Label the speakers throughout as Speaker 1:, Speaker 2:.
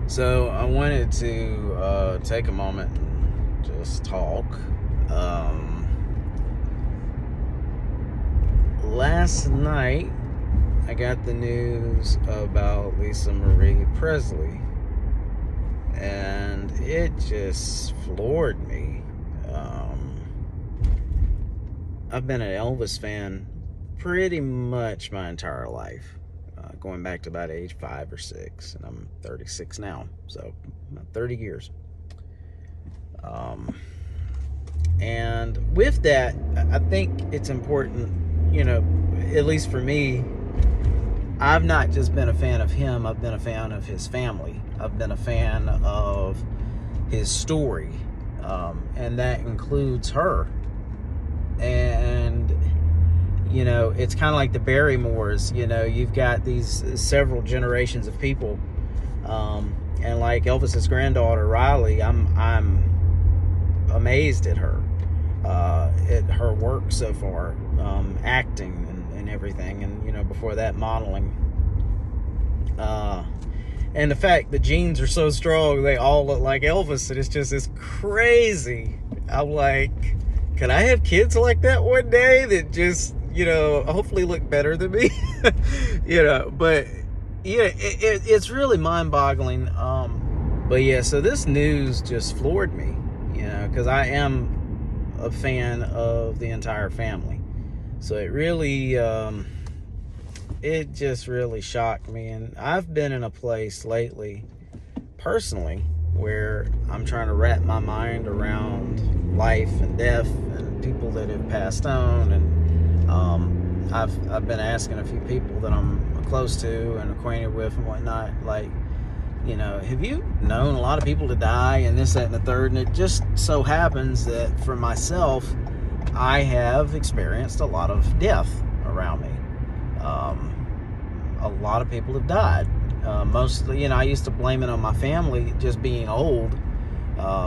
Speaker 1: So I wanted to take a moment and just talk. Last night, I got the news about Lisa Marie Presley, and it just floored me. I've been an Elvis fan pretty much my entire life, going back to about age 5 or 6, and I'm 36 now, so about 30 years. And with that, I think it's important, at least for me, I've not just been a fan of him, I've been a fan of his family. I've been a fan of his story, and that includes her. And, it's kind of like the Barrymores, you've got these several generations of people, and like Elvis's granddaughter, Riley, I'm amazed at her work so far, acting and everything, and before that, modeling, and the fact the genes are so strong, they all look like Elvis, and it's crazy. I'm like, can I have kids like that one day that just hopefully look better than me? But yeah, it's really mind-boggling. But yeah, so this news just floored me, because I am a fan of the entire family. So it really, it just really shocked me. And I've been in a place lately, personally, where I'm trying to wrap my mind around life and death and people that have passed on. And I've been asking a few people that I'm close to and acquainted with and whatnot, like, have you known a lot of people to die and this, that, and the third? And it just so happens that for myself, I have experienced a lot of death around me. A lot of people have died. Mostly, I used to blame it on my family just being old,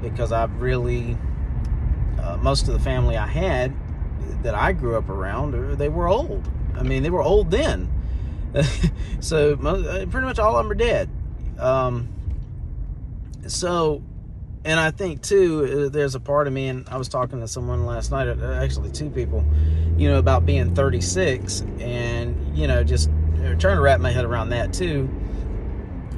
Speaker 1: because I've really, most of the family I had that I grew up around, they were old. I mean, they were old then. So pretty much all of them are dead. So, and I think too, there's a part of me, and I was talking to someone last night, actually two people, about being 36 and, just trying to wrap my head around that too.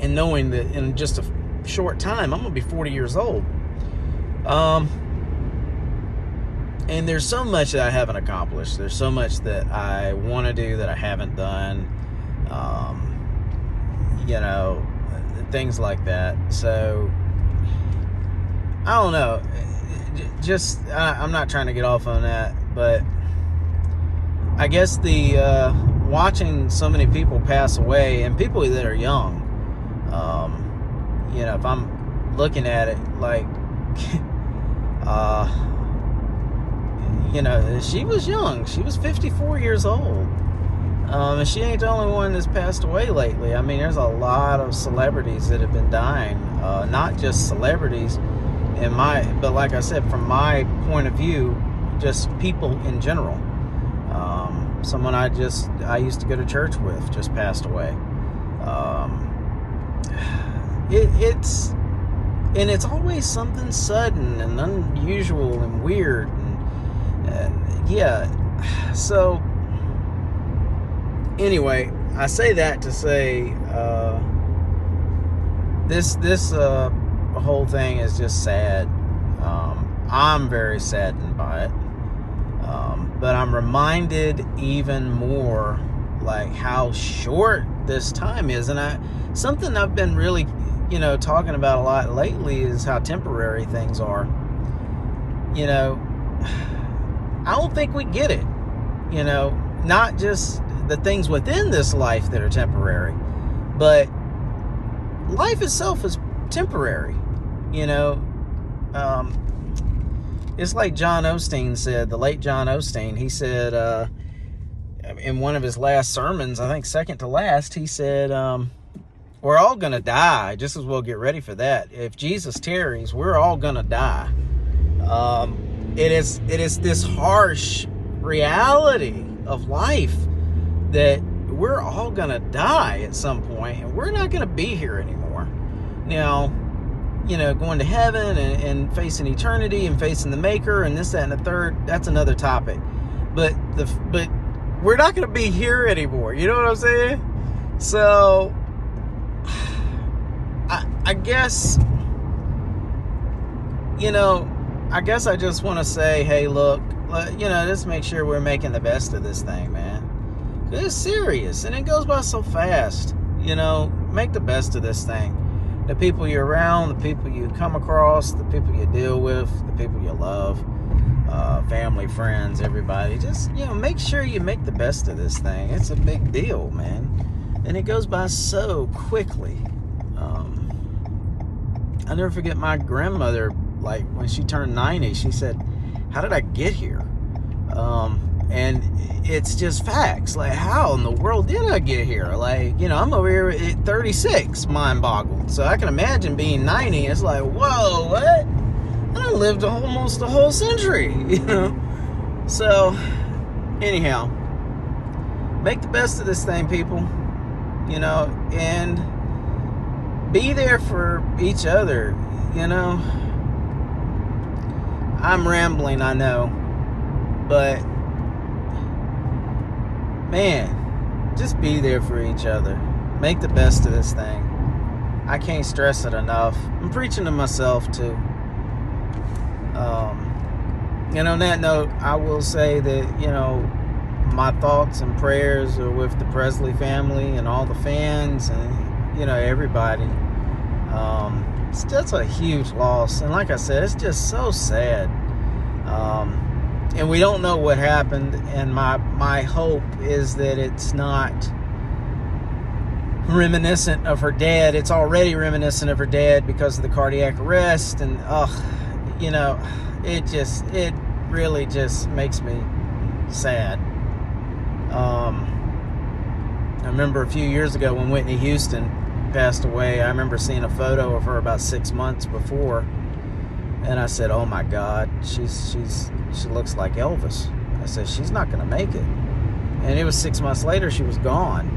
Speaker 1: And knowing that in just a short time, I'm going to be 40 years old. And there's so much that I haven't accomplished. There's so much that I want to do that I haven't done. Things like that. So, I don't know. I'm not trying to get off on that, but I guess the watching so many people pass away, and people that are young, if I'm looking at it like, she was young. She was 54 years old. And she ain't the only one that's passed away lately. I mean, there's a lot of celebrities that have been dying. Not just celebrities, but like I said, from my point of view, just people in general. Someone I used to go to church with just passed away. It's always something sudden and unusual and weird, and yeah. So anyway, I say that to say, this whole thing is just sad. I'm very saddened by it, but I'm reminded even more like how short this time is, and something I've been really talking about a lot lately is how temporary things are. I don't think we get it. Not just the things within this life that are temporary, but life itself is temporary. It's like John Osteen said, the late John Osteen. He said in one of his last sermons, I think second to last, he said, we're all gonna die. Just as well get ready for that. If Jesus tarries, we're all gonna die. It is this harsh reality of life that we're all gonna die at some point, and we're not gonna be here anymore. Now, going to heaven and facing eternity and facing the Maker and this, that, and the third, that's another topic. But we're not going to be here anymore. You know what I'm saying? So, I guess, I guess I just want to say, hey, look, just make sure we're making the best of this thing, man. It's serious, and it goes by so fast. Make the best of this thing. The people you're around, the people you come across, the people you deal with, the people you love, family, friends, everybody. Just, make sure you make the best of this thing. It's a big deal, man. And it goes by so quickly. I'll never forget my grandmother, like, when she turned 90, she said, how did I get here? And it's just facts. Like, how in the world did I get here? Like, I'm over here at 36, mind boggled. So I can imagine being 90. It's like, whoa, what? I lived almost a whole century, So, anyhow, make the best of this thing, people. And be there for each other, I'm rambling, I know. But man, just be there for each other. Make the best of this thing. I can't stress it enough. I'm preaching to myself too. And on that note, I will say that, my thoughts and prayers are with the Presley family and all the fans and, everybody. It's just a huge loss. And like I said, it's just so sad. And we don't know what happened, and my hope is that it's not reminiscent of her dad. It's already reminiscent of her dad because of the cardiac arrest, and it really just makes me sad. I remember a few years ago when Whitney Houston passed away, I remember seeing a photo of her about 6 months before, and I said, oh my God, she looks like Elvis. I said, she's not going to make it. And it was 6 months later, she was gone,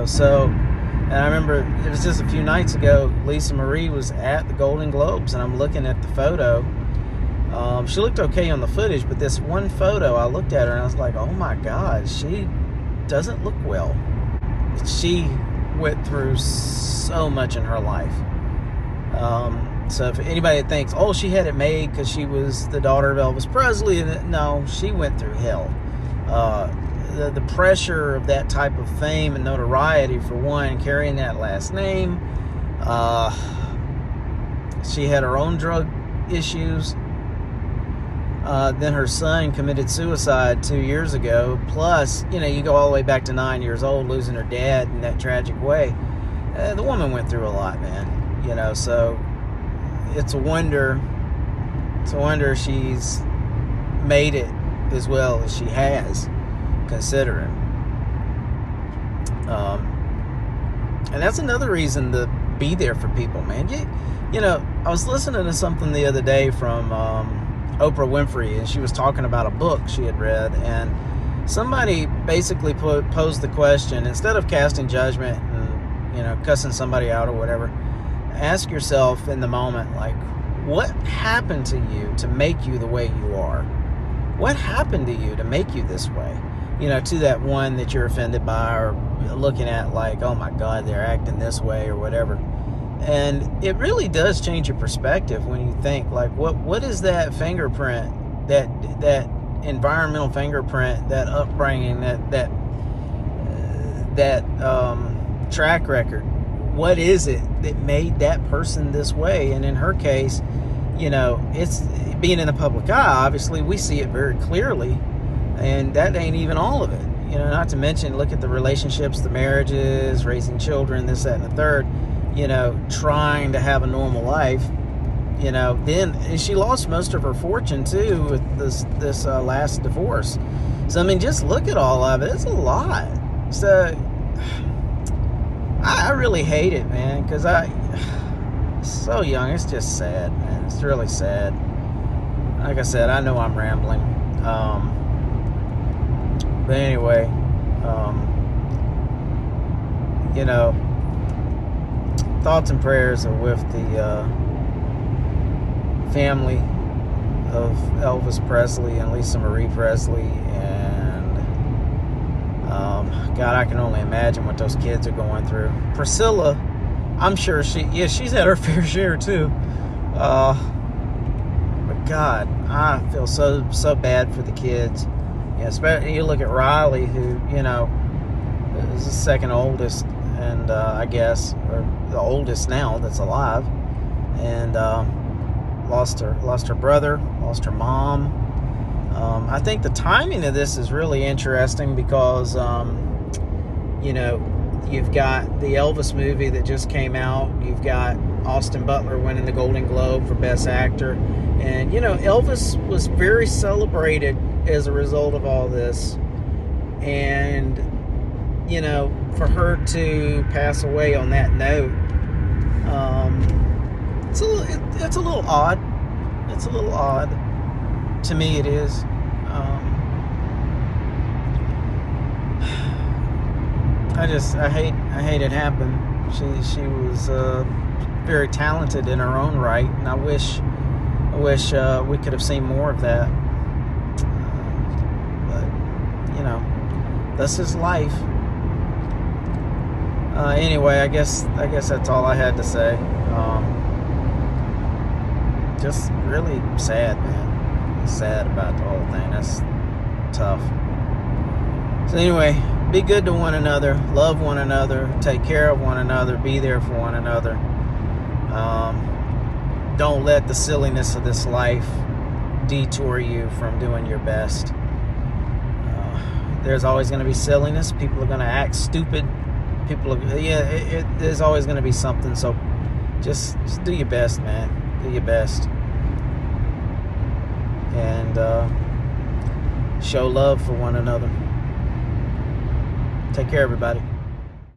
Speaker 1: so, and I remember it was just a few nights ago, Lisa Marie was at the Golden Globes, and I'm looking at the photo. She looked okay on the footage, but this one photo, I looked at her and I was like, oh my God, she doesn't look well. She went through so much in her life. So if anybody thinks, oh, she had it made because she was the daughter of Elvis Presley, no, she went through hell. The pressure of that type of fame and notoriety, for one, carrying that last name. She had her own drug issues. Then her son committed suicide 2 years ago. Plus, you go all the way back to 9 years old, losing her dad in that tragic way. The woman went through a lot, man. So it's a wonder she's made it as well as she has, considering. And that's another reason to be there for people, man. I was listening to something the other day from Oprah Winfrey, and she was talking about a book she had read, and somebody basically posed the question, instead of casting judgment and cussing somebody out or whatever, ask yourself in the moment, like, what happened to you to make you the way you are? What happened to you to make you this way? To that one that you're offended by, or looking at like, oh my God, they're acting this way or whatever. And it really does change your perspective when you think, like, what is that fingerprint, that environmental fingerprint, that upbringing, that track record? What is it that made that person this way? And in her case, it's being in the public eye. Obviously, we see it very clearly, and that ain't even all of it. Not to mention, look at the relationships, the marriages, raising children, this, that, and the third. Trying to have a normal life. Then she lost most of her fortune too with this last divorce. So I mean, just look at all of it. It's a lot. So I really hate it, man, because so young. It's just sad, man. It's really sad. Like I said, I know I'm rambling. But anyway, thoughts and prayers are with the family of Elvis Presley and Lisa Marie Presley, and God, I can only imagine what those kids are going through. Priscilla, I'm sure she's had her fair share too. But God, I feel so bad for the kids. Yeah, especially you look at Riley, who is the second oldest, and I guess, or the oldest now that's alive, and lost her brother, lost her mom. I think the timing of this is really interesting because you've got the Elvis movie that just came out. You've got Austin Butler winning the Golden Globe for Best Actor. And, Elvis was very celebrated as a result of all this. And, for her to pass away on that note, it's a little odd. It's a little odd. To me, it is. I hate it happened. She was very talented in her own right, and I wish we could have seen more of that. But this is life. Anyway, I guess that's all I had to say. Just really sad, man. Sad about the whole thing. That's tough. So anyway, be good to one another, love one another, take care of one another, be there for one another. Don't let the silliness of this life detour you from doing your best. There's always going to be silliness. People are going to act stupid. There's always going to be something. So just do your best, man. Do your best. And show love for one another. Take care, everybody.